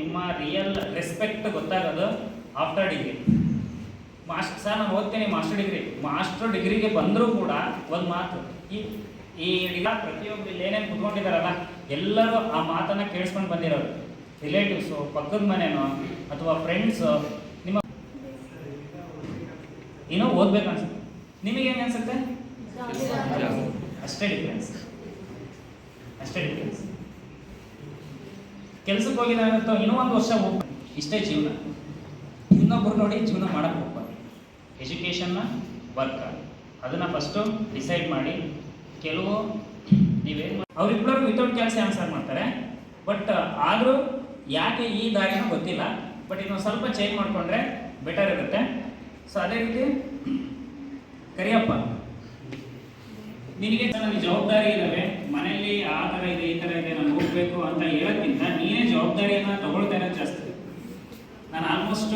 ನಿಮ್ಮ real respect ಗೊತ್ತಾಗೋದು after degree. Sir ನಾನು ಓದ್ತೀನಿ ಮಾಸ್ಟರ್ ಡಿಗ್ರಿಗೆ ಬಂದರೂ ಕೂಡ ಒಂದು ಮಾತು, ಈ ಪ್ರತಿಯೊಬ್ಬರು ಇಲ್ಲಿ ಏನೇನು ಕುತ್ಕೊಂಡಿದ್ದಾರಲ್ಲ ಎಲ್ಲರೂ ಆ ಮಾತನ್ನು ಕೇಳಿಸ್ಕೊಂಡು ಬಂದಿರೋರು. ರಿಲೇಟಿವ್ಸು, ಪಕ್ಕದ ಮನೆನೋ ಅಥವಾ ಫ್ರೆಂಡ್ಸು, ನಿಮ್ಮ ಏನೋ ಓದ್ಬೇಕು ಅನ್ಸುತ್ತೆ. ನಿಮಗೆ ಹೆಂಗೆ ಅನ್ಸುತ್ತೆ? ಅಷ್ಟೇ ಡಿಫ್ರೆನ್ಸ್. ಕೆಲ್ಸಕ್ಕೆ ಹೋಗಿದ್ದಾಗತ್ತೋ ಇನ್ನೂ ಒಂದು ವರ್ಷ ಹೋಗ್ಬೇಕು, ಇಷ್ಟೇ ಜೀವನ. ಇನ್ನೊಬ್ರು ನೋಡಿ ಜೀವನ ಮಾಡಕ್ಕೆ ಹೋಗ್ಬಾರ್ದು. ಎಜುಕೇಷನ್ನ ವರ್ಕ್ ಅದನ್ನು ಫಸ್ಟು ಡಿಸೈಡ್ ಮಾಡಿ. ಕೆಲವು ನೀವೇನು ಅವರಿಬ್ಬರು ವಿತೌಟ್ ಕೆಲಸ ಆನ್ಸರ್ ಮಾಡ್ತಾರೆ, ಬಟ್ ಆದರೂ ಯಾಕೆ ಈ ದಾರಿನೂ ಗೊತ್ತಿಲ್ಲ. ಬಟ್ ಇನ್ನೊಂದು ಸ್ವಲ್ಪ ಚೇಂಜ್ ಮಾಡಿಕೊಂಡ್ರೆ ಬೆಟರ್ ಇರುತ್ತೆ. ಸೊ ಅದೇ ರೀತಿ ಕರಿಯಪ್ಪ, ನಿನಗೆ ನನಗೆ ಜವಾಬ್ದಾರಿ ಇದ್ದಾವೆ, ಮನೆಯಲ್ಲಿ ಆ ಥರ ಇದೆ ಈ ಥರ ಇದೆ ನಾನು ಹೋಗಬೇಕು ಅಂತ ಹೇಳೋಕ್ಕಿಂತ ನೀನೇ ಜವಾಬ್ದಾರಿಯನ್ನು ತಗೊಳ್ತಾ ಇರೋದು ಜಾಸ್ತಿ. ನಾನು ಆಲ್ಮೋಸ್ಟ್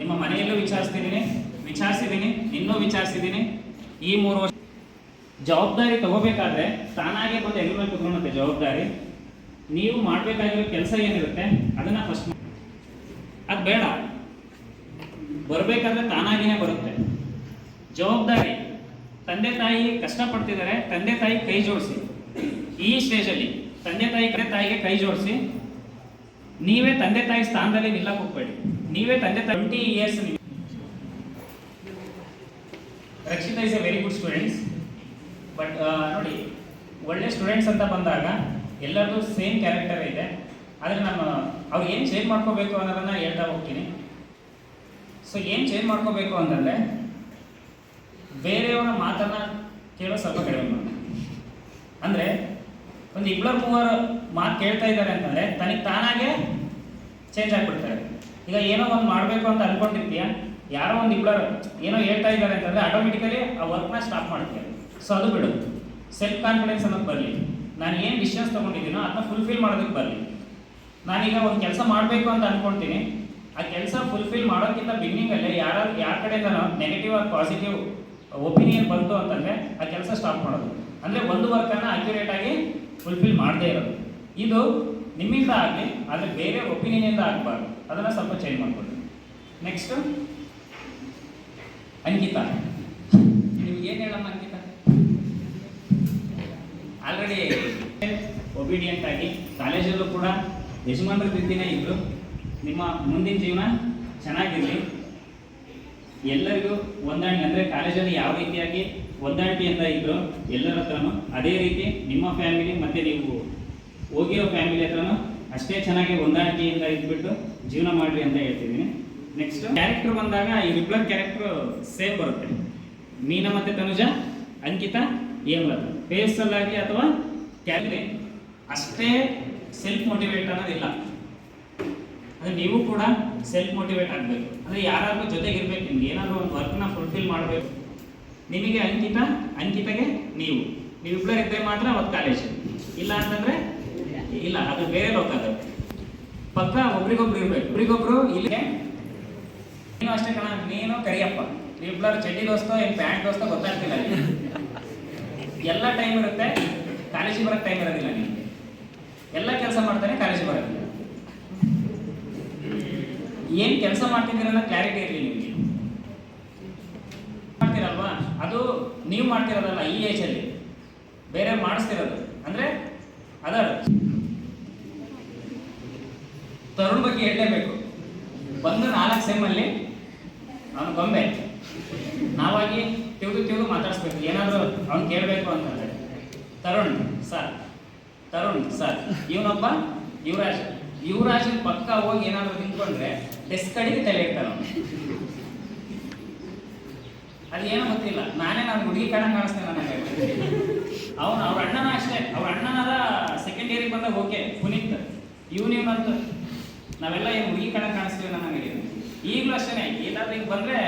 ನಿಮ್ಮ ಮನೆಯಲ್ಲೂ ವಿಚಾರಿಸಿದ್ದೀನಿ, ಇನ್ನೂ ವಿಚಾರಿಸಿದ್ದೀನಿ. ಈ 3 ವರ್ಷ ಜವಾಬ್ದಾರಿ ತಗೋಬೇಕಾದ್ರೆ ತಾನಾಗೆ ಬಂದು ಎಲ್ಲಿ ಮೇಲೆ ಕುತ್ಕೊಳ್ಳುತ್ತೆ ಜವಾಬ್ದಾರಿ. ನೀವು ಮಾಡಬೇಕಾಗಿರೋ ಕೆಲಸ ಏನಿರುತ್ತೆ ಅದನ್ನು ಫಸ್ಟ್ ಅದು ಬೇಡ, ಬರಬೇಕಾದ್ರೆ ತಾನಾಗಿನೇ ಬರುತ್ತೆ. ಜವಾಬ್ದಾರಿ ತಂದೆ ತಾಯಿ ಕಷ್ಟಪಡ್ತಿದ್ದಾರೆ, ತಂದೆ ತಾಯಿ ಕೈ ಜೋಡಿಸಿ. ಈ ಸ್ಟೇಜಲ್ಲಿ ತಂದೆ ತಾಯಿಗೆ ಕೈ ಜೋಡಿಸಿ. ನೀವೇ ತಂದೆ ತಾಯಿ ಸ್ಥಾನದಲ್ಲಿ ನಿಲ್ಲಕ್ಕೆ ಹೋಗ್ಬೇಡಿ. ನೀವೇ ತಂದೆ ತಾಯಿ 20 years. Rakshita is A very good students. But ನೋಡಿ, ಒಳ್ಳೆ ಸ್ಟೂಡೆಂಟ್ಸ್ ಅಂತ ಬಂದಾಗ ಎಲ್ಲರದು ಸೇಮ್ ಕ್ಯಾರೆಕ್ಟರ್ ಇದೆ. ಆದರೆ ನಾನು ಅವ್ರು ಏನು ಚೇಂಜ್ ಮಾಡ್ಕೋಬೇಕು ಅನ್ನೋದನ್ನು ಹೇಳ್ತಾ ಹೋಗ್ತೀನಿ. ಸೊ ಏನು ಚೇಂಜ್ ಮಾಡ್ಕೋಬೇಕು ಅಂತಂದರೆ ಬೇರೆಯವರ ಮಾತನ್ನು ಕೇಳೋ ಸ್ವಲ್ಪ ಕಡಿಮೆ ಮಾಡಿ. ಅಂದರೆ ಒಂದು 2-3 ಮಾತು ಕೇಳ್ತಾ ಇದ್ದಾರೆ ಅಂತಂದರೆ ತನಗೆ ತಾನಾಗೆ ಚೇಂಜ್ ಆಗಿಬಿಡ್ತಾರೆ. ಈಗ ಏನೋ ಒಂದು ಮಾಡಬೇಕು ಅಂತ ಅಂದ್ಕೊಂಡಿರ್ತೀಯ, ಯಾರೋ ಒಂದು 2 ಏನೋ ಹೇಳ್ತಾ ಇದ್ದಾರೆ ಅಂತಂದರೆ ಆಟೋಮೆಟಿಕಲಿ ಆ ವರ್ಕ್ನ ಸ್ಟಾಪ್ ಮಾಡ್ತೀಯ. ಸೊ ಅದು ಬಿಡು. ಸೆಲ್ಫ್ ಕಾನ್ಫಿಡೆನ್ಸ್ ಅನ್ನೋದು ಬರಲಿ. ನಾನು ಏನು ಡಿಸಿಷನ್ಸ್ ತೊಗೊಂಡಿದ್ದೀನೋ ಅದನ್ನ ಫುಲ್ಫಿಲ್ ಮಾಡೋದಕ್ಕೆ ಬರಲಿ. ನಾನೀಗ ಒಂದು ಕೆಲಸ ಮಾಡಬೇಕು ಅಂತ ಅಂದ್ಕೊಳ್ತೀನಿ, ಆ ಕೆಲಸ ಫುಲ್ಫಿಲ್ ಮಾಡೋಕ್ಕಿಂತ ಬಿಗಿನಿಂಗಲ್ಲೇ ಯಾರ ಕಡೆಯಿಂದ ನೆಗೆಟಿವ್ ಆರ್ ಪಾಸಿಟಿವ್ ಒಪಿನಿಯನ್ ಬಂತು ಅಂತಂದರೆ ಆ ಕೆಲಸ ಸ್ಟಾಪ್ ಮಾಡೋದು. ಅಂದರೆ ಒಂದು ವರ್ಕನ್ನು ಅಕ್ಯುರೇಟಾಗಿ ಫುಲ್ಫಿಲ್ ಮಾಡದೇ ಇರೋದು. ಇದು ನಿಮ್ಮಿಂದ ಆಗಲಿ, ಆದರೆ ಬೇರೆ ಒಪಿನಿಯನಿಂದ ಆಗಬಾರ್ದು. ಅದನ್ನು ಸ್ವಲ್ಪ ಚೇಂಜ್ ಮಾಡಿಕೊಡಿ. ನೆಕ್ಸ್ಟು ಅಂಕಿತಾ, ನಿಮ್ಗೆ ಏನು ಹೇಳಮ್ಮ ಅಂಕಿತಾ? ಆಲ್ರೆಡಿ ಒಬಿಡಿಯಂಟ್ ಆಗಿ ಕಾಲೇಜಲ್ಲೂ ಕೂಡ ಯಜಮಾನರ ರೀತಿಯೇ ಇದ್ದರು. ನಿಮ್ಮ ಮುಂದಿನ ಜೀವನ ಚೆನ್ನಾಗಿರಲಿ. ಎಲ್ಲರಿಗೂ ಹೊಂದಾಣಿಕೆ, ಅಂದರೆ ಕಾಲೇಜಲ್ಲಿ ಯಾವ ರೀತಿಯಾಗಿ ಹೊಂದಾಣಿಕೆಯಿಂದ ಇದ್ದರು ಎಲ್ಲರ ಹತ್ರನೂ ಅದೇ ರೀತಿ ನಿಮ್ಮ ಫ್ಯಾಮಿಲಿ ಮತ್ತು ನೀವು ಹೋಗಿರೋ ಫ್ಯಾಮಿಲಿ ಹತ್ರನೂ ಅಷ್ಟೇ ಚೆನ್ನಾಗಿ ಹೊಂದಾಣಿಕೆಯಿಂದ ಇದ್ಬಿಟ್ಟು ಜೀವನ ಮಾಡಿರಿ ಅಂತ ಹೇಳ್ತಿದ್ದೀನಿ. ನೆಕ್ಸ್ಟ್ ಕ್ಯಾರೆಕ್ಟರ್ ಬಂದಾಗ ಇವರಿಬ್ಬರ ಕ್ಯಾರೆಕ್ಟ್ರು ಸೇಮ್ ಬರುತ್ತೆ. ಮೀನಾ ಮತ್ತು ತನುಜ, ಅಂಕಿತಾ, ಹೇಮಲತಾ. ಫೇಸಲ್ಲಾಗಿ ಅಥವಾ ಕ್ಯಾರೆಕ್ಟರ್ ಅಷ್ಟೇ ಸೆಲ್ಫ್ ಮೋಟಿವೇಟ್ ಅನ್ನೋದಿಲ್ಲ. ಅಂದರೆ ನೀವು ಕೂಡ ಸೆಲ್ಫ್ ಮೋಟಿವೇಟ್ ಆಗಬೇಕು. ಅಂದರೆ ಯಾರಾದ್ರೂ ಜೊತೆಗಿರ್ಬೇಕು. ನಿಮ್ಗೆ ಏನಾದರೂ ಒಂದು ವರ್ಕ್ನ ಫುಲ್ಫಿಲ್ ಮಾಡಬೇಕು. ನಿಮಗೆ ಅಂಕಿತಾಗೆ ನೀವಿಬ್ಬರು ಇದ್ದರೆ ಮಾತ್ರ ಅವತ್ತು ಕಾಲೇಜ್, ಇಲ್ಲ ಅಂತಂದರೆ ಇಲ್ಲ, ಅದು ಬೇರೆ ಲೋಕ. ಅದು ಪಕ್ಕ ಒಬ್ರಿಗೊಬ್ರು ಇರಬೇಕು. ಒಬ್ರಿಗೊಬ್ರು ಇಲ್ಲೇ ನೀನು ಅಷ್ಟೇ ಕಣ, ನೀನು ಕರಿಯಪ್ಪ, ನೀವಿಬ್ಬರು ಚಡ್ಡಿ ದೋಸ್ತೋ ಏನು ಪ್ಯಾಂಟ್ ದೋಸ್ತೋ ಗೊತ್ತಾಗ್ತಿಲ್ಲ. ಎಲ್ಲ ಟೈಮ್ ಇರುತ್ತೆ, ಕಾಲೇಜಿಗೆ ಬರೋಕ್ಕೆ ಟೈಮ್ ಇರೋದಿಲ್ಲ. ನಿಮಗೆ ಎಲ್ಲ ಕೆಲಸ ಮಾಡ್ತಾನೆ, ಕಾಲೇಜಿಗೆ ಬರೋದಿಲ್ಲ. ಏನು ಕೆಲಸ ಮಾಡ್ತಿದ್ದೀರ ಅನ್ನೋ ಕ್ಲಾರಿಟಿ ಇರಲಿ ನಿಮಗೆ. ಮಾಡ್ತೀರಲ್ವಾ, ಅದು ನೀವು ಮಾಡ್ತಿರೋದಲ್ಲ ಈ ಏಜಲ್ಲಿ, ಬೇರೆ ಮಾಡಿಸ್ತಿರೋದು. ಅಂದರೆ ಅದರ್ ತರುಣ್ ಬಗ್ಗೆ ಹೇಳಲೇಬೇಕು. ಬಂದು 4 ಸೆಮ್ಮಲ್ಲಿ ಅವನು ಗೊಂಬೆ, ನಾವಾಗಿ ತಿವಿದು ಮಾತಾಡಿಸ್ಬೇಕು. ಏನಾದರೂ ಅವ್ನು ಕೇಳಬೇಕು ಅಂತಂದರೆ ತರುಣ್ ಸರ್, ಇವನೊಬ್ಬ ಯುವರಾಜನ ಪಕ್ಕ ಹೋಗಿ ಏನಾದರೂ ನಿಂತ್ಕೊಂಡ್ರೆ ಡೆಸ್ಕ್ ಕಡೆಗೆ ತಲೆ ಇರ್ತಾನೆ. ಅದೇನೋ ಗೊತ್ತಿಲ್ಲ, ನಾನು ಹುಡುಗಿ ಕಾಣಂಗೆ ಕಾಣಿಸ್ತೇನೆ ನನಗೆ. ಅವ್ರ ಅಣ್ಣನ ಅಷ್ಟೇ, ಅವ್ರ ಅಣ್ಣನಾದ ಸೆಕೆಂಡ್ ಇಯರಿಗೆ ಬಂದಾಗ ಓಕೆ ಪುನೀತ್, ಇವನಂತ ನಾವೆಲ್ಲ ಏನು ಹುಡುಗಿ ಕಾಣಂಗೆ ಕಾಣಿಸ್ತೀವಿ ನನಗೆ. ಈಗಲೂ ಅಷ್ಟೇ, ಏನಾದ್ರೂ ಈಗ ಬಂದರೆ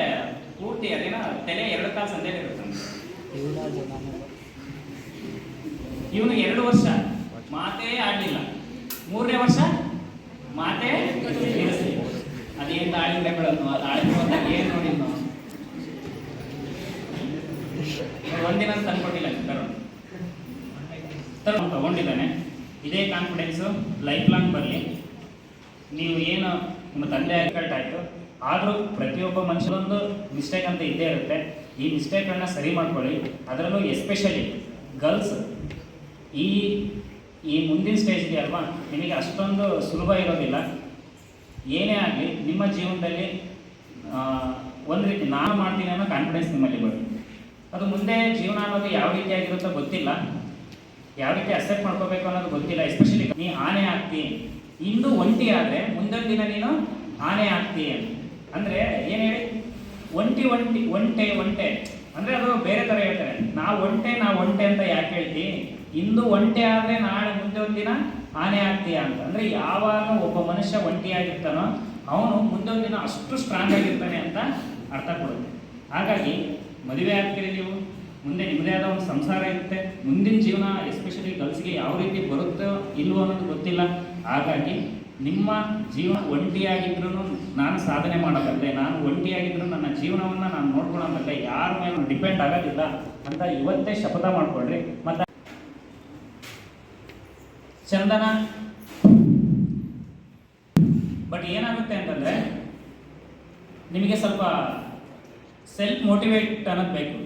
ಪೂರ್ತಿ ಅದೇನೋ ತಲೆ 2 ಕಾಲು ಸಂದೇಹ ಇರುತ್ತೆ. ಇವನು 2 ವರ್ಷ ಮಾತೇ ಆಡಲಿಲ್ಲ, 3ನೇ ವರ್ಷ ಮಾತೇ ನಿಲ್ಲಿಸಲಿಲ್ಲ. ಅದೇನು ದಾಳಿಂಬೆ ಬೆಳೆದ್ನು, ಅದು ಆಳಿನ ಏನು ನೋಡಿದ್ನು, ಒಂದಿನ ತಂದ್ಕೊಟ್ಟಿಲ್ಲ. ತರುಣ್ ತಗೊಂಡಿದ್ದಾನೆ. ಇದೇ ಕಾನ್ಫಿಡೆನ್ಸು ಲೈಫ್ ಲಾಂಗ್ ಬರಲಿ. ನೀವು ಏನು ನಿಮ್ಮ ತಂದೆ ಡಿಫಿಕಲ್ಟ್ ಆಯಿತು, ಆದರೂ ಪ್ರತಿಯೊಬ್ಬ ಮನುಷ್ಯನೊಂದು ಮಿಸ್ಟೇಕ್ ಅಂತ ಇದ್ದೇ ಇರುತ್ತೆ. ಈ ಮಿಸ್ಟೇಕನ್ನು ಸರಿ ಮಾಡ್ಕೊಳ್ಳಿ. ಅದರಲ್ಲೂ ಎಸ್ಪೆಷಲಿ ಗರ್ಲ್ಸ್ ಈ ಮುಂದಿನ ಸ್ಟೇಜ್ಗೆ ಅಲ್ವಾ, ನಿಮಗೆ ಅಷ್ಟೊಂದು ಸುಲಭ ಇರೋದಿಲ್ಲ. ಏನೇ ಆಗಲಿ ನಿಮ್ಮ ಜೀವನದಲ್ಲಿ ಒಂದು ರೀತಿ ನಾನು ಮಾಡ್ತೀನಿ ಅನ್ನೋ ಕಾನ್ಫಿಡೆನ್ಸ್ ನಿಮ್ಮಲ್ಲಿ ಬರುತ್ತೆ. ಅದು ಮುಂದೆ ಜೀವನ ಅನ್ನೋದು ಯಾವ ರೀತಿಯಾಗಿರುತ್ತೋ ಗೊತ್ತಿಲ್ಲ, ಯಾವ ರೀತಿ ಅಕ್ಸೆಪ್ಟ್ ಮಾಡ್ಕೋಬೇಕು ಅನ್ನೋದು ಗೊತ್ತಿಲ್ಲ. ಎಸ್ಪೆಷಲಿ ನೀ ಆನೆ ಆಗ್ತಿ, ಇಂದು ಒಂಟಿ ಆದರೆ ಮುಂದೊಂದು ದಿನ ನೀನು ಆನೆ ಆಗ್ತಿ ಅಂದರೆ ಏನು ಹೇಳಿ, ಒಂಟೆ ಅಂದರೆ ಅದು ಬೇರೆ ಥರ ಹೇಳ್ತಾರೆ. ನಾವು ಒಂಟೆ ಅಂತ ಯಾಕೆ ಹೇಳ್ತಿ, ಇಂದು ಒಂಟೆ ಆದರೆ ನಾಳೆ ಮುಂದೆ ಒಂದು ದಿನ ಆನೆ ಆಗ್ತೀಯ ಅಂತ. ಅಂದರೆ ಯಾವಾಗ ಒಬ್ಬ ಮನುಷ್ಯ ಒಂಟಿಯಾಗಿರ್ತಾನೋ ಅವನು ಮುಂದೆ ಒಂದು ದಿನ ಅಷ್ಟು ಸ್ಟ್ರಾಂಗ್ ಆಗಿರ್ತಾನೆ ಅಂತ ಅರ್ಥ ಕೊಡುತ್ತೆ. ಹಾಗಾಗಿ ಮದುವೆ ಆಗ್ತೀರಿ ನೀವು, ಮುಂದೆ ನಿಮ್ಮದೇ ಆದ ಒಂದು ಸಂಸಾರ ಇರುತ್ತೆ. ಮುಂದಿನ ಜೀವನ ಎಸ್ಪೆಷಲಿ ಗರ್ಲ್ಸ್ಗೆ ಯಾವ ರೀತಿ ಬರುತ್ತೋ ಇಲ್ವೋ ಅನ್ನೋದು ಗೊತ್ತಿಲ್ಲ. ಹಾಗಾಗಿ ನಿಮ್ಮ ಜೀವನ ಒಂಟಿಯಾಗಿದ್ರೂ ನಾನು ಸಾಧನೆ ಮಾಡೋದಲ್ಲದೆ, ನಾನು ಒಂಟಿಯಾಗಿದ್ರೂ ನನ್ನ ಜೀವನವನ್ನು ನಾನು ನೋಡ್ಕೊಳ್ಳೋದಲ್ಲದೆ, ಯಾರ ಮೇಲೆ ಡಿಪೆಂಡ್ ಆಗೋದಿಲ್ಲ ಅಂತ ಇವತ್ತೇ ಶಪಥ ಮಾಡ್ಕೊಳ್ರಿ. ಮತ್ತು ಚಂದನ ಬಟ್ ಏನಾಗುತ್ತೆ ಅಂತಂದರೆ ನಿಮಗೆ ಸ್ವಲ್ಪ ಸೆಲ್ಫ್ ಮೋಟಿವೇಟ್ ಅನ್ನೋದು ಬೇಕು.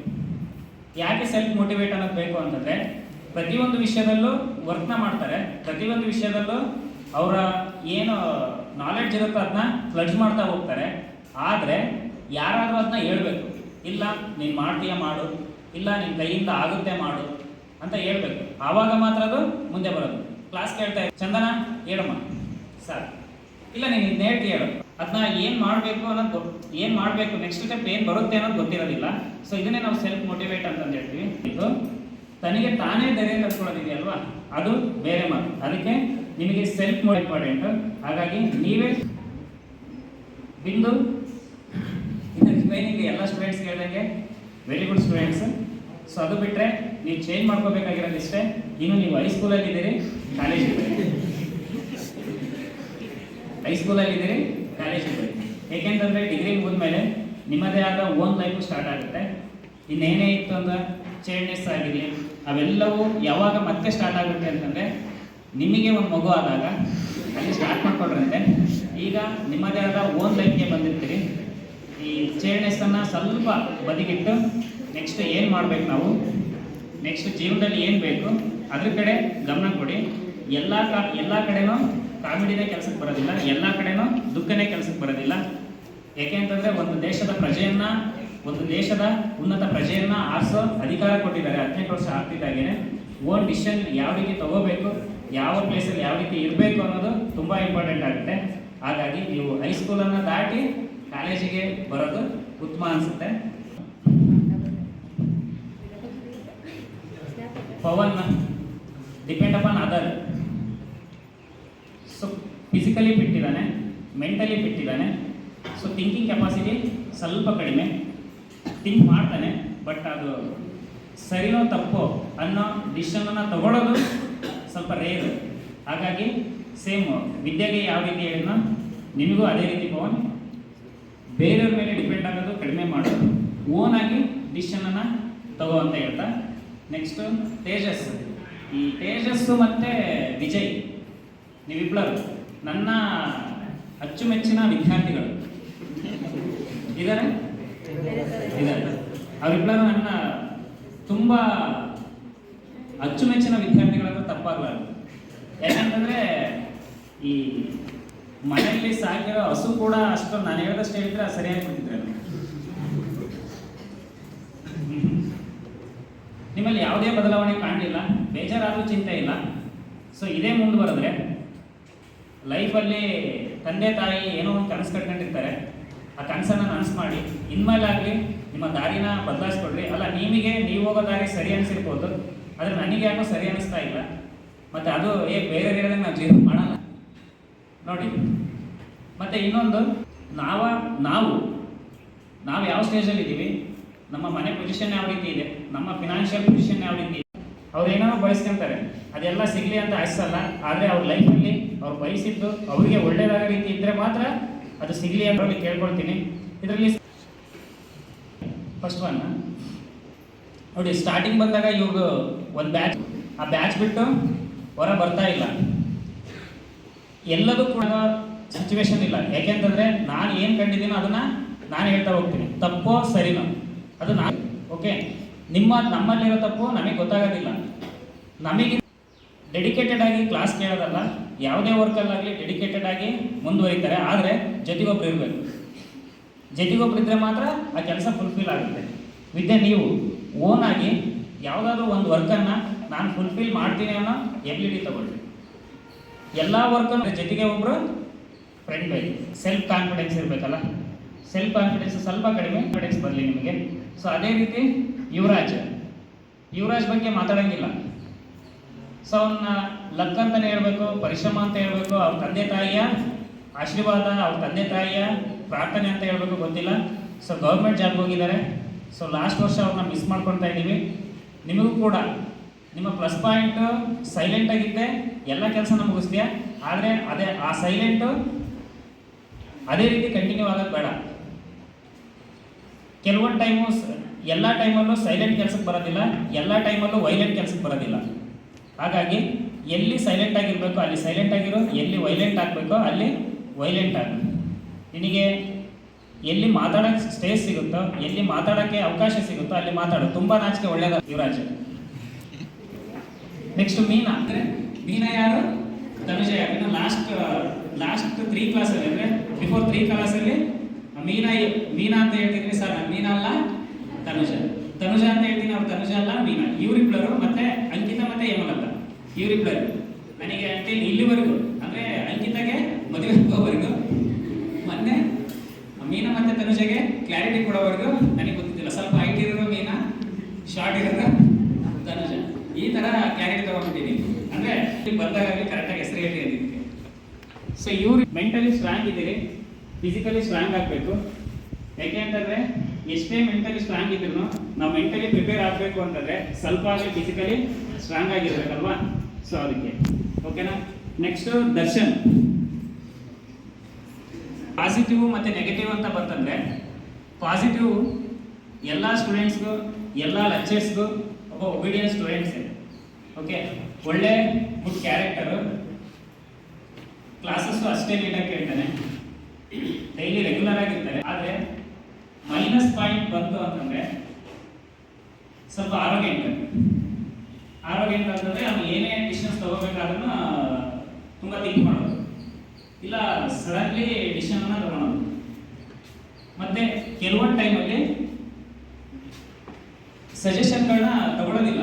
ಯಾಕೆ ಸೆಲ್ಫ್ ಮೋಟಿವೇಟ್ ಅನ್ನೋದು ಬೇಕು ಅಂತಂದರೆ, ಪ್ರತಿಯೊಂದು ವಿಷಯದಲ್ಲೂ ವರ್ಕ್ನ ಮಾಡ್ತಾರೆ, ಪ್ರತಿಯೊಂದು ವಿಷಯದಲ್ಲೂ ಅವರ ಏನು ನಾಲೆಡ್ಜ್ ಇರುತ್ತೋ ಅದನ್ನ ಫ್ಲಡ್ಜ್ ಮಾಡ್ತಾ ಹೋಗ್ತಾರೆ. ಆದರೆ ಯಾರಾದರೂ ಅದನ್ನ ಹೇಳ್ಬೇಕು, ಇಲ್ಲ ನೀನು ಮಾಡ್ತೀಯ ಮಾಡು, ಇಲ್ಲ ನಿನ್ನ ಕೈಯಿಂದ ಆಗುತ್ತೆ ಮಾಡು ಅಂತ ಹೇಳ್ಬೇಕು. ಆವಾಗ ಮಾತ್ರ ಅದು ಮುಂದೆ ಬರೋದು. ಕ್ಲಾಸ್ ಕೇಳ್ತಾ ಚಂದನ ಹೇಳಮ್ಮ ಸರ್, ಇಲ್ಲ ನೀನು ಇದನ್ನ ಹೇಳ್ತಿ ಹೇಳು, ಅದನ್ನ ಏನು ಮಾಡಬೇಕು ನೆಕ್ಸ್ಟ್ ಸ್ಟೆಪ್ ಏನು ಬರುತ್ತೆ ಅನ್ನೋದು ಗೊತ್ತಿರೋದಿಲ್ಲ. ಸೊ ಇದನ್ನೇ ನಾವು ಸೆಲ್ಫ್ ಮೋಟಿವೇಟ್ ಅಂತಂದು ಹೇಳ್ತೀವಿ. ಇದು ತನಗೆ ತಾನೇ ಧೈರ್ಯ ಕಲ್ತ್ಕೊಳ್ಳೋದಿದೆಯಲ್ವಾ, ಅದು ಬೇರೆ ಮಾತು. ಅದಕ್ಕೆ ನಿಮಗೆ ಸೆಲ್ಫ್ ಇಂಪಾರ್ಟೆಂಟ್. ಹಾಗಾಗಿ ನೀವೇ ಬಿಂದು ಇದರ ಟ್ರೈನಿಂಗ್ ಎಲ್ಲ ಸ್ಟೂಡೆಂಟ್ಸ್ ಹೇಳ್ದಂಗೆ ವೆರಿ ಗುಡ್ ಸ್ಟೂಡೆಂಟ್ಸ್. ಸೊ ಅದು ಬಿಟ್ಟರೆ ನೀವು ಚೇಂಜ್ ಮಾಡ್ಕೋಬೇಕಾಗಿರೋದು ಇಷ್ಟೇ. ಇನ್ನು ನೀವು ಹೈಸ್ಕೂಲಲ್ಲಿದ್ದೀರಿ, ಹೈಸ್ಕೂಲಲ್ಲಿದ್ದೀರಿ, ಕಾಲೇಜಿಗೆ ಬನ್ನಿ. ಏಕೆಂತಂದರೆ ಡಿಗ್ರಿ ಮುಗಿದ್ಮೇಲೆ ನಿಮ್ಮದೇ ಆದ ಓನ್ ಲೈಫು ಸ್ಟಾರ್ಟ್ ಆಗುತ್ತೆ. ಇನ್ನೇನೇ ಇತ್ತು ಅಂದ್ರೆ ಚೈಲ್ಡ್ನೆಸ್ ಆಗಿರಲಿ ಅವೆಲ್ಲವೂ ಯಾವಾಗ ಮತ್ತೆ ಸ್ಟಾರ್ಟ್ ಆಗುತ್ತೆ ಅಂತಂದರೆ ನಿಮಗೆ ಒಂದು ಮಗು ಆದಾಗ ಅಲ್ಲಿ ಸ್ಟಾರ್ಟ್ ಮಾಡ್ಕೊಳ್ರಂತೆ. ಈಗ ನಿಮ್ಮದೇ ಆದ ಓನ್ ಲೈಫ್ಗೆ ಬಂದಿರ್ತೀರಿ. ಈ ಚೈಲ್ಡ್ನೆಸ್ಸನ್ನು ಸ್ವಲ್ಪ ಬದಿಗಿಟ್ಟು ನೆಕ್ಸ್ಟ್ ಏನು ಮಾಡಬೇಕು, ನಾವು ನೆಕ್ಸ್ಟ್ ಜೀವನದಲ್ಲಿ ಏನು ಬೇಕು ಅದ್ರ ಕಡೆ ಗಮನ ಕೊಡಿ. ಎಲ್ಲ ಕಡೆನೂ ಕಾಮಿಡಿನೇ ಕೆಲಸಕ್ಕೆ ಬರೋದಿಲ್ಲ, ಎಲ್ಲ ಕಡೆನೂ ದುಃಖನೇ ಕೆಲಸಕ್ಕೆ ಬರೋದಿಲ್ಲ. ಯಾಕೆ ಅಂತಂದರೆ ಒಂದು ದೇಶದ ಉನ್ನತ ಪ್ರಜೆಯನ್ನು ಆರಿಸೋ ಅಧಿಕಾರ ಕೊಟ್ಟಿದ್ದಾರೆ. 18 ವರ್ಷ ಆಗ್ತಿದ್ದಾಗೇನೆ ಓನ್ ಡಿಸಿಷನ್ ಯಾವ ರೀತಿ ತಗೋಬೇಕು, ಯಾವ ಪ್ಲೇಸಲ್ಲಿ ಯಾವ ರೀತಿ ಇರಬೇಕು ಅನ್ನೋದು ತುಂಬ ಇಂಪಾರ್ಟೆಂಟ್ ಆಗುತ್ತೆ. ಹಾಗಾಗಿ ನೀವು ಹೈಸ್ಕೂಲನ್ನು ದಾಟಿ ಕಾಲೇಜಿಗೆ ಬರೋದು ಉತ್ತಮ ಅನಿಸುತ್ತೆ. Pavan depend upon other. So physically fit ಇದ್ದಾನೆ, ಮೆಂಟಲಿ ಫಿಟ್ ಇದ್ದಾನೆ. ಸೊ ಥಿಂಕಿಂಗ್ ಕೆಪಾಸಿಟಿ ಸ್ವಲ್ಪ ಕಡಿಮೆ, ಥಿಂಕ್ ಮಾಡ್ತಾನೆ, ಬಟ್ ಅದು ಸರಿನೋ ತಪ್ಪೋ ಅನ್ನೋ ಡಿಸಿಷನನ್ನು ತಗೊಳ್ಳೋದು ಸ್ವಲ್ಪ ರೇರ್. ಹಾಗಾಗಿ ಸೇಮ್ ವಿದ್ಯೆಗೆ ಯಾವ ರೀತಿ ಹೇಳಿದ್ನೋ ನಿಮಗೂ ಅದೇ ರೀತಿ ಪವನ್, ಬೇರೆಯವ್ರ ಮೇಲೆ ಡಿಪೆಂಡ್ ಆಗೋದು ಕಡಿಮೆ ಮಾಡೋದು, ಓನಾಗಿ ಡಿಸಿಷನನ್ನು ತಗೋ ಅಂತ ಹೇಳ್ತಾ ನೆಕ್ಸ್ಟು ತೇಜಸ್. ಈ ತೇಜಸ್ಸು ಮತ್ತು ವಿಜಯ್ ನೀವಿಬ್ಬರು ನನ್ನ ಅಚ್ಚುಮೆಚ್ಚಿನ ವಿದ್ಯಾರ್ಥಿಗಳು ಇದ್ದಾರೆ. ಅವರಿಬ್ಬರು ನನ್ನ ತುಂಬ ಅಚ್ಚುಮೆಚ್ಚಿನ ವಿದ್ಯಾರ್ಥಿಗಳಂದ್ರೆ ತಪ್ಪಾಗಲಾರದು. ಯಾಕಂತಂದರೆ ಈ ಮನೆಯಲ್ಲಿ ಸಾಕಿರೋ ಹಸು ಕೂಡ ಅಷ್ಟೊಂದು ನಾನು ಹೇಳಿದಷ್ಟು ಹೇಳಿದ್ರೆ ಸರಿಯಾಗಿ ಕೊಡ್ತಿದ್ರೆ ನಿಮ್ಮಲ್ಲಿ ಯಾವುದೇ ಬದಲಾವಣೆ ಕಾಣಲಿಲ್ಲ, ಬೇಜಾರಾದರೂ ಚಿಂತೆ ಇಲ್ಲ. ಸೊ ಇದೇ ಮುಂದೆ ಬರೆದ್ರೆ ಲೈಫಲ್ಲಿ ತಂದೆ ತಾಯಿ ಏನೋ ಒಂದು ಕನಸು ಕಟ್ಕೊಂಡಿರ್ತಾರೆ, ಆ ಕನಸನ್ನು ನನಸು ಮಾಡಿ ಇನ್ಮೇಲಾಗಲಿ ನಿಮ್ಮ ದಾರಿನ ಬದಲಾಯಿಸ್ಕೊಡ್ರಿ. ಅಲ್ಲ ನಿಮಗೆ ನೀವು ಹೋಗೋ ದಾರಿ ಸರಿ ಅನಿಸಿರ್ಬೋದು, ಆದರೆ ನನಗೆ ಯಾಕೋ ಸರಿ ಅನ್ನಿಸ್ತಾ ಇಲ್ಲ. ಮತ್ತು ಅದು ಬೇರೆ ಬೇರೆದಾಗ ನಾವು ಜೀವನ ಮಾಡಲ್ಲ ನೋಡಿ. ಮತ್ತು ಇನ್ನೊಂದು ನಾವು ಯಾವ ಸ್ಟೇಜಲ್ಲಿ ಇದ್ದೀವಿ, ನಮ್ಮ ಮನೆ ಪೊಸಿಷನ್ ಯಾವ ರೀತಿ ಇದೆ, ನಮ್ಮ ಫಿನಾನ್ಷಿಯಲ್ ಪೊಸಿಷನ್ ಯಾವ ರೀತಿ ಇದೆ, ಅವ್ರು ಏನಾದ್ರು ಬಯಸ್ಕೊಂತಾರೆ, ಅದೆಲ್ಲ ಸಿಗಲಿ ಅಂತ ಆಯ್ಸಲ್ಲ. ಆದರೆ ಅವ್ರ ಲೈಫಲ್ಲಿ ಅವ್ರು ಬಯಸಿದ್ದು ಅವರಿಗೆ ಒಳ್ಳೆಯದಾದ ರೀತಿ ಇದ್ದರೆ ಮಾತ್ರ ಅದು ಸಿಗಲಿ ಅಂತ ಕೇಳ್ಕೊಳ್ತೀನಿ. ಇದರಲ್ಲಿ ಫಸ್ಟ್ ಒನ್ ನೋಡಿ, ಸ್ಟಾರ್ಟಿಂಗ್ ಬಂದಾಗ ಇವ್ರು ಒಂದು ಬ್ಯಾಚ್ ಬಿಟ್ಟು ಹೊರ ಬರ್ತಾ ಇಲ್ಲ. ಎಲ್ಲದೂ ಕೂಡ ಸಿಚುವೇಶನ್ ಇಲ್ಲ. ಯಾಕೆಂತಂದ್ರೆ ನಾನು ಏನು ಕಂಡಿದ್ದೀನೋ ಅದನ್ನ ನಾನು ಹೇಳ್ತಾ ಹೋಗ್ತೀನಿ, ತಪ್ಪೋ ಸರಿನೋ ಅದು ನಾನು. ಓಕೆ, ನಮ್ಮಲ್ಲಿರೋ ತಪ್ಪು ನಮಗೆ ಗೊತ್ತಾಗೋದಿಲ್ಲ. ನಮಗೆ ಡೆಡಿಕೇಟೆಡ್ ಆಗಿ ಕ್ಲಾಸ್ ಕೇಳೋದಲ್ಲ, ಯಾವುದೇ ವರ್ಕಲ್ಲಾಗಲಿ ಡೆಡಿಕೇಟೆಡ್ ಆಗಿ ಮುಂದುವರಿತಾರೆ. ಆದರೆ ಜೊತೆಗೊಬ್ರು ಇರಬೇಕು. ಜೊತೆಗೊಬ್ರು ಇದ್ದರೆ ಮಾತ್ರ ಆ ಕೆಲಸ ಫುಲ್ಫಿಲ್ ಆಗುತ್ತೆ. ನೀವು ಓನಾಗಿ ಯಾವುದಾದ್ರೂ ಒಂದು ವರ್ಕನ್ನು ನಾನು ಫುಲ್ಫಿಲ್ ಮಾಡ್ತೀನಿ ಅನ್ನೋ ಎಬಿಲಿಟಿ ತಗೊಳ್ಳಿ. ಎಲ್ಲ ವರ್ಕನ್ನು ಜೊತೆಗೆ ಒಬ್ಬರು ಫ್ರೆಂಡ್ ಬೇಕು. ಸೆಲ್ಫ್ ಕಾನ್ಫಿಡೆನ್ಸ್ ಇರಬೇಕಲ್ಲ, ಸೆಲ್ಫ್ ಕಾನ್ಫಿಡೆನ್ಸ್ ಸ್ವಲ್ಪ ಕಡಿಮೆ, ಕಾನ್ಫಿಡೆನ್ಸ್ ಬರಲಿ ನಿಮಗೆ. ಸೊ ಅದೇ ರೀತಿ ಯುವರಾಜ್ ಬಗ್ಗೆ ಮಾತಾಡೋಂಗಿಲ್ಲ. ಸೊ ಅವನ್ನ ಲಕ್ ಅಂತಲೇ ಹೇಳ್ಬೇಕು, ಪರಿಶ್ರಮ ಅಂತ ಹೇಳ್ಬೇಕು, ಅವ್ರ ತಂದೆ ತಾಯಿಯ ಆಶೀರ್ವಾದ, ಅವ್ರ ತಂದೆ ತಾಯಿಯ ಪ್ರಾರ್ಥನೆ ಅಂತ ಹೇಳ್ಬೇಕು, ಗೊತ್ತಿಲ್ಲ. ಸೊ ಗೌರ್ಮೆಂಟ್ ಜಾಬ್ಗೆ ಹೋಗಿದ್ದಾರೆ. ಸೊ ಲಾಸ್ಟ್ ವರ್ಷ ಅವ್ರನ್ನ ಮಿಸ್ ಮಾಡ್ಕೊಳ್ತಾ ಇದ್ದೀವಿ. ನಿಮಗೂ ಕೂಡ ನಿಮ್ಮ ಪ್ಲಸ್ ಪಾಯಿಂಟು ಸೈಲೆಂಟ್ ಆಗಿದ್ದೆ ಎಲ್ಲ ಕೆಲಸನ ಮುಗಿಸ್ತೀಯ. ಆದರೆ ಆ ಸೈಲೆಂಟು ಅದೇ ರೀತಿ ಕಂಟಿನ್ಯೂ ಆಗೋದು ಬೇಡ. ಕೆಲವೊಂದು ಟೈಮು ಎಲ್ಲ ಟೈಮಲ್ಲೂ ಸೈಲೆಂಟ್ ಕೆಲಸಕ್ಕೆ ಬರೋದಿಲ್ಲ, ಎಲ್ಲ ಟೈಮಲ್ಲೂ ವೈಲೆಂಟ್ ಕೆಲಸಕ್ಕೆ ಬರೋದಿಲ್ಲ. ಹಾಗಾಗಿ ಎಲ್ಲಿ ಸೈಲೆಂಟ್ ಆಗಿರಬೇಕು ಅಲ್ಲಿ ಸೈಲೆಂಟ್ ಆಗಿರೋ, ಎಲ್ಲಿ ವೈಲೆಂಟ್ ಆಗಬೇಕೋ ಅಲ್ಲಿ ವೈಲೆಂಟ್ ಆಗು. ನಿನಗೆ ಎಲ್ಲಿ ಮಾತಾಡೋಕ್ಕೆ ಸ್ಟೇಜ್ ಸಿಗುತ್ತೋ, ಎಲ್ಲಿ ಮಾತಾಡೋಕ್ಕೆ ಅವಕಾಶ ಸಿಗುತ್ತೋ ಅಲ್ಲಿ ಮಾತಾಡು. ತುಂಬ ನಾಚಿಕೆ ಒಳ್ಳೆಯದ ಯುವರಾಜ್. ನೆಕ್ಸ್ಟ್ ಮೀನಾ. ಅಂದರೆ ಮೀನಾ ಯಾರು? ತನುಜ ಯಾರು? ಇನ್ನು ಲಾಸ್ಟ್ 3 ಕ್ಲಾಸಲ್ಲಿ, ಅಂದರೆ ಬಿಫೋರ್ 3 ಕ್ಲಾಸಲ್ಲಿ ಮೀನಾ ಅಂತ ಹೇಳ್ತಿದ್ವಿ ಸರ್. ಮೀನಾ ಅಲ್ಲ, ತನುಜ ಅಂತ ಹೇಳ್ತೀನಿ. ಅವ್ರು ತನುಜ ಅಲ್ಲ, ಮೀನಾ. ಇವರಿಬ್ಬರು ಮತ್ತೆ ಅಂಕಿತ ಮತ್ತೆ ಹೇಮಲತ, ಇವರಿಬ್ಬರು ನನಗೆ ಅಂತೇಳಿ ಇಲ್ಲಿವರೆಗೂ, ಅಂದರೆ ಅಂಕಿತಗೆ ಮದುವೆ ಹೋಗೋವರೆಗೂ, ಮೊನ್ನೆ ಮೀನಾ ಮತ್ತೆ ತನುಜಗೆ ಕ್ಲಾರಿಟಿ ಕೊಡೋವರೆಗೂ ನನಗೆ ಗೊತ್ತಿದ್ದಿಲ್ಲ. ಸ್ವಲ್ಪ ಹೈಟ್ ಇರೋರು ಮೀನಾ, ಶಾರ್ಟ್ ಇರೋರು ತನುಜ, ಈ ಥರ ಕ್ಲಾರಿಟಿ ತಗೊಂಡ್ಬಿಟ್ಟಿದ್ದೀನಿ. ಅಂದರೆ ಇಲ್ಲಿ ಬಂದಾಗಲಿ ಕರೆಕ್ಟಾಗಿ ಹೆಸರು ಹೇಳಿ ಅದಕ್ಕೆ. ಸೊ ಇವ್ರು ಮೆಂಟಲಿ ಸ್ಟ್ರಾಂಗ್ ಇದ್ದೀರಿ, ಫಿಸಿಕಲಿ ಸ್ಟ್ರಾಂಗ್ ಆಗಬೇಕು. ಯಾಕೆ ಅಂತಂದರೆ ಎಷ್ಟೇ ಮೆಂಟಲಿ ಸ್ಟ್ರಾಂಗ್ ಇದ್ರು ನಾವು ಮೆಂಟಲಿ ಪ್ರಿಪೇರ್ ಆಗಬೇಕು ಅಂತಂದರೆ ಸ್ವಲ್ಪ ಆಗಲಿ ಫಿಸಿಕಲಿ ಸ್ಟ್ರಾಂಗ್ ಆಗಿರ್ಬೇಕಲ್ವಾ? ಸೊ ಅದಕ್ಕೆ ಓಕೆನಾ. ನೆಕ್ಸ್ಟು ದರ್ಶನ್. ಪಾಸಿಟಿವ್ ಮತ್ತು ನೆಗೆಟಿವ್ ಅಂತ ಬಂತಂದರೆ, ಪಾಸಿಟಿವ್ ಎಲ್ಲ ಸ್ಟೂಡೆಂಟ್ಸ್ಗೂ, ಎಲ್ಲ ಲೆಕ್ಚರ್ಸ್ಗೂ ಒಬ್ಬ ಒಬಿಡಿಯನ್ಸ್ ಸ್ಟೂಡೆಂಟ್ಸೇ. ಓಕೆ, ಒಳ್ಳೆ ಗುಡ್ ಕ್ಯಾರೆಕ್ಟರು, ಕ್ಲಾಸಸ್ಸು ಅಷ್ಟೇ ನೀಟಾಗಿ ಕೇಳ್ತಾನೆ, ಡೈಲಿ ರೆಗ್ಯುಲರ್ ಆಗಿರ್ತಾರೆ. ಆದರೆ ಮೈನಸ್ ಪಾಯಿಂಟ್ ಬಂತು ಅಂತಂದರೆ ಸ್ವಲ್ಪ ಆರೋಗ್ಯಂಟ್ ಅಂತಂದರೆ ಅವ್ನು ಏನೇ ಡಿಸಿಷನ್ಸ್ ತಗೋಬೇಕಾದ್ರೂ ತುಂಬ ಥಿಂಕ್ ಮಾಡೋದು, ಇಲ್ಲ ಸಡನ್ಲಿ ಡಿಸಿಷನ್ನ ತಗೊಳೋದು. ಮತ್ತು ಕೆಲವೊಂದು ಟೈಮಲ್ಲಿ ಸಜೆಷನ್ಗಳನ್ನ ತಗೊಳ್ಳೋದಿಲ್ಲ.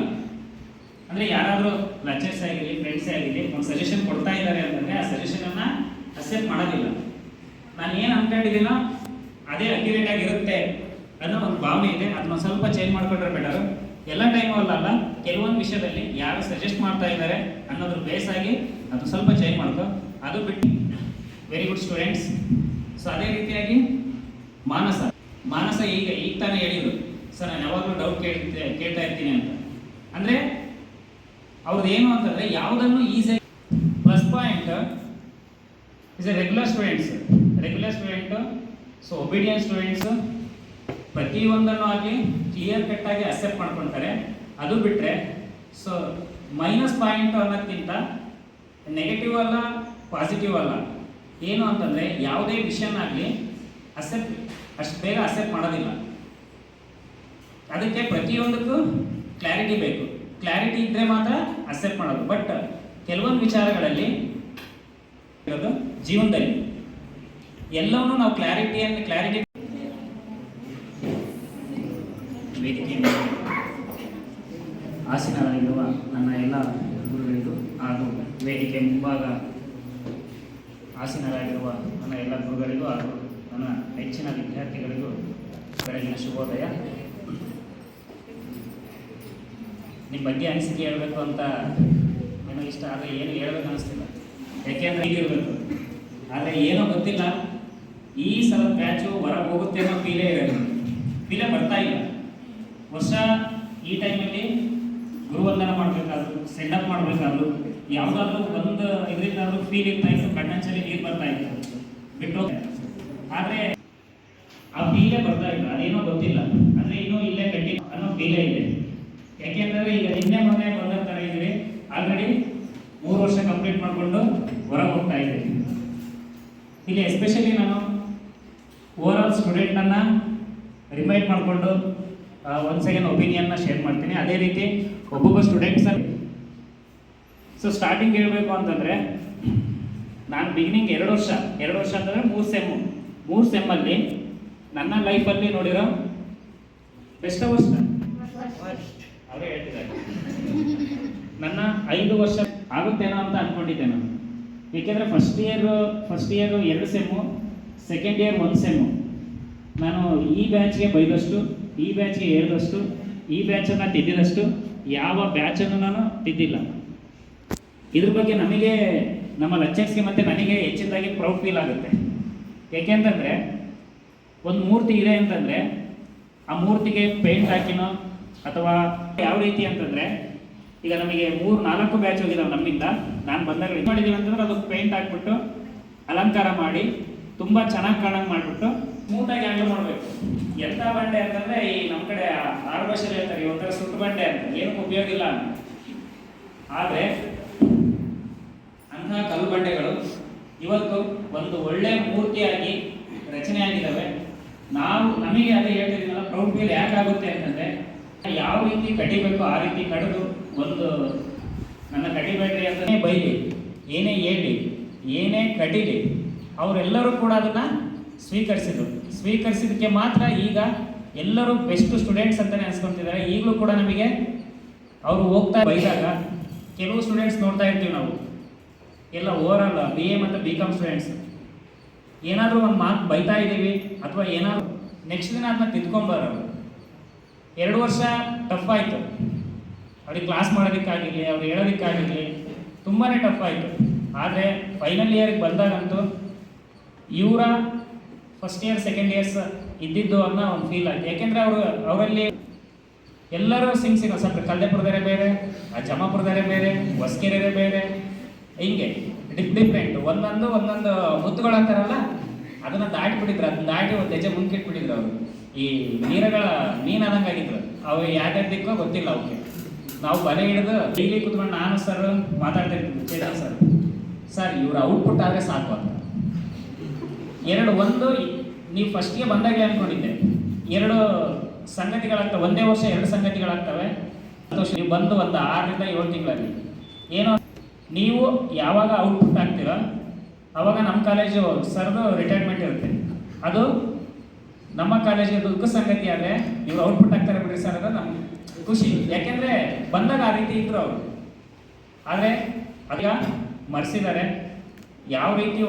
ಅಂದರೆ ಯಾರಾದರೂ ಲೆಕ್ಚರ್ಸ್ ಆಗಿರಲಿ, ಫ್ರೆಂಡ್ಸೇ ಆಗಿರಲಿ, ಒಂದು ಸಜೆಷನ್ ಕೊಡ್ತಾ ಇದ್ದಾರೆ ಅಂತಂದರೆ ಆ ಸಜೆಷನನ್ನು ಅಕ್ಸೆಪ್ಟ್ ಮಾಡೋದಿಲ್ಲ. ನಾನು ಏನು ಅಂದ್ಕೊಂಡಿದ್ದೀನೋ ಅದೇ ಅಕ್ಯುರೇಟ್ ಆಗಿರುತ್ತೆ ಅನ್ನೋ ಒಂದು ಭಾವನೆ ಇದೆ. ಅದನ್ನ ಸ್ವಲ್ಪ ಚೇಂಜ್ ಮಾಡ್ಕೊಂಡ್ರೆ ಬೆಟರು. ಎಲ್ಲ ಟೈಮು ಅಲ್ಲ, ಕೆಲವೊಂದು ವಿಷಯದಲ್ಲಿ ಯಾರು ಸಜೆಸ್ಟ್ ಮಾಡ್ತಾ ಇದ್ದಾರೆ ಅನ್ನೋದ್ರ ಬೇಸ್ ಆಗಿ ಅದು ಸ್ವಲ್ಪ ಚೇಂಜ್ ಮಾಡ್ಕೊ. ಅದು ಬಿಟ್ಟು ವೆರಿ ಗುಡ್ ಸ್ಟೂಡೆಂಟ್ಸ್. ಸೊ ಅದೇ ರೀತಿಯಾಗಿ ಮಾನಸ ಈಗ ತಾನೇ ಹೇಳಿದ್ರು ಸರ್, ನಾನು ಯಾವಾಗಲೂ ಡೌಟ್ ಕೇಳ್ತಾ ಇರ್ತೀನಿ ಅಂತ. ಅಂದರೆ ಅವ್ರದ್ದು ಏನು ಅಂತಂದರೆ ಯಾವುದನ್ನು ಈಸಿಯಾಗಿ plus point is A regular student. So obedience students ಪ್ರತಿಯೊಂದನ್ನು ಆಗಲಿ ಕ್ಲಿಯರ್ ಕಟ್ಟಾಗಿ ಅಕ್ಸೆಪ್ಟ್ ಮಾಡ್ಕೊಳ್ತಾರೆ. ಅದು ಬಿಟ್ಟರೆ ಸೊ ಮೈನಸ್ ಪಾಯಿಂಟ್ ಅನ್ನೋದಕ್ಕಿಂತ ನೆಗೆಟಿವ್ ಅಲ್ಲ, ಪಾಸಿಟಿವ್ ಅಲ್ಲ. ಏನು ಅಂತಂದರೆ ಯಾವುದೇ ವಿಷಯನಾಗಲಿ ಅಷ್ಟು ಬೇಗ ಅಕ್ಸೆಪ್ಟ್ ಮಾಡೋದಿಲ್ಲ. ಅದಕ್ಕೆ ಪ್ರತಿಯೊಂದಕ್ಕೂ ಕ್ಲಾರಿಟಿ ಬೇಕು. ಕ್ಲಾರಿಟಿ ಇದ್ದರೆ ಮಾತ್ರ ಅಕ್ಸೆಪ್ಟ್ ಮಾಡೋದು. ಬಟ್ ಕೆಲವೊಂದು ವಿಚಾರಗಳಲ್ಲಿ ಇರೋದು ಜೀವನದಲ್ಲಿ ಎಲ್ಲವನ್ನೂ ನಾವು ಕ್ಲಾರಿಟಿ ವೇದಿಕೆ ಆಸೀನರಾಗಿರುವ ನನ್ನ ಎಲ್ಲ ಗುರುಗಳಿಗೂ ಹಾಗೂ ವೇದಿಕೆ ಮುಂಭಾಗ ಆಸೀನರಾಗಿರುವ ನನ್ನ ಎಲ್ಲ ಗುರುಗಳಿಗೂ ಹಾಗೂ ನನ್ನ ನೆಚ್ಚಿನ ವಿದ್ಯಾರ್ಥಿಗಳಿಗೂ ಬೆಳಗಿನ ಶುಭೋದಯ. ನಿಮ್ಮ ಬಗ್ಗೆ ಅನಿಸಿಕೆ ಹೇಳಬೇಕು ಅಂತ ನನಗೆ ಇಷ್ಟ, ಆದರೆ ಏನು ಹೇಳ್ಬೇಕು ಅನಿಸ್ತಿಲ್ಲ. ಯಾಕೆಂದರೆ ಹೀಗಿರಬೇಕು, ಆದರೆ ಏನೋ ಗೊತ್ತಿಲ್ಲ. ಈ ಸಲ ಬ್ಯಾಚು ಹೊರಗೆ ಹೋಗುತ್ತೆ ಅನ್ನೋ ಫೀಲೇ ಬರ್ತಾ ಇಲ್ಲ. ವರ್ಷ ಈ ಟೈಮಲ್ಲಿ ಗುರುವಂದನ ಮಾಡಬೇಕಾದ್ರು, ಸೆಂಡಪ್ ಮಾಡಬೇಕಾದ್ರು, ಯಾವುದಾದ್ರೂ ಒಂದು ಇದರಿಂದಾದ್ರೂ ಫೀಲ್ ಇರ್ತಾ ಇತ್ತು, ಕಣ್ಣಂಚಲ್ಲಿ ನೀರು ಬರ್ತಾ ಇತ್ತು ಬಿಟ್ಟು. ಆದರೆ ಆ ಫೀಲೇ ಬರ್ತಾ ಇಲ್ಲ, ಅದೇನೋ ಗೊತ್ತಿಲ್ಲ. ಅಂದರೆ ಇನ್ನೂ ಇಲ್ಲೇ ಕಂಟಿನ್ಯೂ ಅನ್ನೋ ಫೀಲೇ ಇದೆ. ಯಾಕೆಂದರೆ ಈಗ ನಿನ್ನೆ ಮೊನ್ನೆ ಬಂದ ಥರ ಇದ್ದೀವಿ. ಆಲ್ರೆಡಿ 3 ವರ್ಷ ಕಂಪ್ಲೀಟ್ ಮಾಡಿಕೊಂಡು ಹೊರಗೆ ಹೋಗ್ತಾ ಇದ್ದೀವಿ. ಇಲ್ಲಿ ಎಸ್ಪೆಷಲಿ ನಾನು ಓವರ್ ಆಲ್ ಸ್ಟೂಡೆಂಟನ್ನು ರಿಮೈಂಡ್ ಮಾಡಿಕೊಂಡು ಒಂದು ಸೆಕೆಂಡ್ ಒಪಿನಿಯನ್ನ ಶೇರ್ ಮಾಡ್ತೀನಿ. ಅದೇ ರೀತಿ ಒಬ್ಬೊಬ್ಬ ಸ್ಟೂಡೆಂಟ್ಸನ್ನು ಸೊ ಸ್ಟಾರ್ಟಿಂಗ್ ಹೇಳಬೇಕು ಅಂತಂದರೆ ನಾನು ಬಿಗಿನಿಂಗ್ 2 ವರ್ಷ ಅಂತಂದರೆ 3 ಸೆಮ್ಮಲ್ಲಿ ನನ್ನ ಲೈಫಲ್ಲಿ ನೋಡಿರೋ ಬೆಸ್ಟ್ ವರ್ಷ ಅವರೇ ಹೇಳ್ತಿದ್ದಾರೆ. ನನ್ನ 5 ವರ್ಷ ಆಗುತ್ತೇನೋ ಅಂತ ಅಂದ್ಕೊಂಡಿದ್ದೆ ನಾನು. ಏಕೆಂದರೆ first year 2 sem, second year 1 sem. ನಾನು ಈ ಬ್ಯಾಚ್ಗೆ ಬೈದಷ್ಟು, ಈ ಬ್ಯಾಚ್ಗೆ ಹೇಳಿದಷ್ಟು, ಈ ಬ್ಯಾಚನ್ನು ತಿದ್ದಿದಷ್ಟು ಯಾವ ಬ್ಯಾಚನ್ನು ನಾನು ತಿದ್ದಿಲ್ಲ. ಇದ್ರ ಬಗ್ಗೆ ನಮಗೆ, ನಮ್ಮ ಲೆಕ್ಚರ್ಸ್ಗೆ ಮತ್ತು ನನಗೆ ಹೆಚ್ಚಿನದಾಗಿ ಪ್ರೌಡ್ ಫೀಲ್ ಆಗುತ್ತೆ. ಏಕೆಂತಂದರೆ ಒಂದು ಮೂರ್ತಿ ಇದೆ ಅಂತಂದರೆ ಆ ಮೂರ್ತಿಗೆ ಪೇಂಟ್ ಹಾಕಿನೋ ಅಥವಾ ಯಾವ ರೀತಿ ಅಂತಂದರೆ, ಈಗ ನಮಗೆ 3-4 ಬ್ಯಾಚ್ ಹೋಗಿದ್ದಾವೆ ನಮ್ಮಿಂದ. ನಾನು ಬಂದಾಗ ಇದು ಮಾಡಿದ್ದೀವಿ ಅಂತಂದ್ರೆ ಅದಕ್ಕೆ ಪೇಂಟ್ ಹಾಕ್ಬಿಟ್ಟು ಅಲಂಕಾರ ಮಾಡಿ ತುಂಬ ಚೆನ್ನಾಗಿ ಕಾಣಂಗೆ ಮಾಡಿಬಿಟ್ಟು ಸ್ಮೂತಾಗಿ ಹ್ಯಾಂಡಲ್ ಮಾಡಬೇಕು. ಎಂಥ ಬಂಡೆ ಅಂತಂದರೆ ಈ ನಮ್ಮ ಕಡೆ 6 ಭಾಷೆಯಲ್ಲಿ ಹೇಳ್ತಾರೆ, ಈ ಒಂಥರ ಸುಟ್ಟು ಬಂಡೆ ಅಂತ, ಏನಕ್ಕೆ ಉಪಯೋಗ ಇಲ್ಲ ಅಂತ. ಆದರೆ ಅಂತಹ ಕಲ್ಲು ಬಂಡೆಗಳು ಇವತ್ತು ಒಂದು ಒಳ್ಳೆ ಮೂರ್ತಿಯಾಗಿ ರಚನೆ ಆಗಿದ್ದಾವೆ. ನಮಗೆ ಅದೇ ಹೇಳ್ತಿದ್ದೀನಲ್ಲ, ಪ್ರೌಡ್ ಫೀಲ್ ಯಾಕಾಗುತ್ತೆ ಅಂತಂದರೆ, ಯಾವ ರೀತಿ ಕಡಿಬೇಕು ಆ ರೀತಿ ಕಡಿದು ಒಂದು ನನ್ನ ಕಡಿಬೇಡ್ರಿ ಅಂತಲೇ ಬೈಲಿ, ಏನೇ ಹೇಳಿ, ಏನೇ ಕಡಿಲಿ, ಅವರೆಲ್ಲರೂ ಕೂಡ ಅದನ್ನು ಸ್ವೀಕರಿಸಿದ್ದಕ್ಕೆ ಮಾತ್ರ ಈಗ ಎಲ್ಲರೂ ಬೆಸ್ಟ್ ಸ್ಟೂಡೆಂಟ್ಸ್ ಅಂತಲೇ ಅನ್ಸ್ಕೊತಿದ್ದಾರೆ. ಈಗಲೂ ಕೂಡ ನಮಗೆ ಅವರು ಹೋಗ್ತಾ ಬೈದಾಗ ಕೆಲವು ಸ್ಟೂಡೆಂಟ್ಸ್ ನೋಡ್ತಾ ಇರ್ತೀವಿ ನಾವು, ಎಲ್ಲ ಓವರಾಲ್ BA ಮತ್ತು BCom ಸ್ಟೂಡೆಂಟ್ಸ್ ಏನಾದರೂ ಒಂದು ಮಾತು ಬೈತಾ ಇದ್ದೀವಿ ಅಥವಾ ಏನಾದರೂ ನೆಕ್ಸ್ಟ್ ದಿನ ಅದನ್ನ ತಿದ್ಕೊಂಬರೋರು. 2 ವರ್ಷ ಟಫ್ ಆಯಿತು ಅವ್ರಿಗೆ ಕ್ಲಾಸ್ ಮಾಡೋದಕ್ಕಾಗಿರಲಿ, ಅವ್ರು ಹೇಳೋದಕ್ಕಾಗಿರಲಿ ತುಂಬಾ ಟಫ್ ಆಯಿತು. ಆದರೆ ಫೈನಲ್ ಇಯರ್ಗೆ ಬಂದಾಗಂತೂ ಇವರ ಫಸ್ಟ್ ಇಯರ್ ಸೆಕೆಂಡ್ ಇಯರ್ಸ್ ಇದ್ದಿದ್ದು ಅನ್ನೋ ಒಂದು ಫೀಲ್ ಆಯಿತು. ಯಾಕೆಂದರೆ ಅವರಲ್ಲಿ ಎಲ್ಲರೂ ಸಿಂಗ್ ಸ್ವಲ್ಪ ಕಲ್ದೇಪುರದವರೇ ಬೇರೆ, ಜಮಾಪುರದವರೇ ಬೇರೆ, ಹೊಸಕೆರೆರೇ ಬೇರೆ, ಹಿಂಗೆ ಡಿಫ್ರೆಂಟ್ ಒಂದೊಂದು ಮುತ್ತುಗಳು ಅಂತಾರಲ್ಲ, ಅದನ್ನು ದಾಟಿಬಿಟ್ಟಿದ್ರು. ಅದನ್ನ ದಾಟಿ ಒಂದು ಹೆಜ್ಜೆ ಮುಂಕಿಟ್ಬಿಟ್ಟಿದ್ರು ಅವರು. ಈ ನೀರಗಳ ಮೀನಾದಂಗಾಗಿದ್ರು. ಅವು ಯಾವ್ದಿಕ್ಕೋ ಗೊತ್ತಿಲ್ಲ ಅವಕ್ಕೆ. ನಾವು ಬಲೆ ಹಿಡಿದು ಡೈಲಿ ಕೂತ್ಕೊಂಡು ನಾನು ಸರ್ ಮಾತಾಡ್ತಾ ಇರ್ತೀವಿ, ಚೇತನ್ ಸರ್ ಇವ್ರ ಔಟ್ಪುಟ್ ಆದರೆ ಸಾಕು ಅಂತ. 1 ನೀವು ಫಸ್ಟ್ಗೆ ಬಂದಾಗೆ ಅಂದ್ಕೊಂಡಿದ್ದೆ 2 ಸಂಗತಿಗಳಾಗ್ತವೆ, ಒಂದೇ ವರ್ಷ 2 ಸಂಗತಿಗಳಾಗ್ತವೆ. ನೀವು ಬಂದು ಒಂದು 6ರಿಂದ 7 ತಿಂಗಳಲ್ಲಿ ಏನೋ ನೀವು ಯಾವಾಗ ಔಟ್ಪುಟ್ ಆಗ್ತೀರೋ ಆವಾಗ ನಮ್ಮ ಕಾಲೇಜು ಸರ್ದು ರಿಟೈರ್ಮೆಂಟ್ ಇರುತ್ತೆ. ಅದು ನಮ್ಮ ಕಾಲೇಜಿಗೆ ದುಃಖ ಸಂಗತಿ. ಆದರೆ ಇವರು ಔಟ್ಪುಟ್ ಆಗ್ತಾರೆ ಬಿಡ್ರಿ ಸರ್, ಅದು ನಮ್ಗೆ ಖುಷಿ. ಯಾಕೆಂದರೆ ಬಂದಾಗ ಆ ರೀತಿ ಇದ್ರು ಅವರು. ಆದರೆ ಅದೀಗ ಮರೆಸಿದ್ದಾರೆ ಯಾವ ರೀತಿ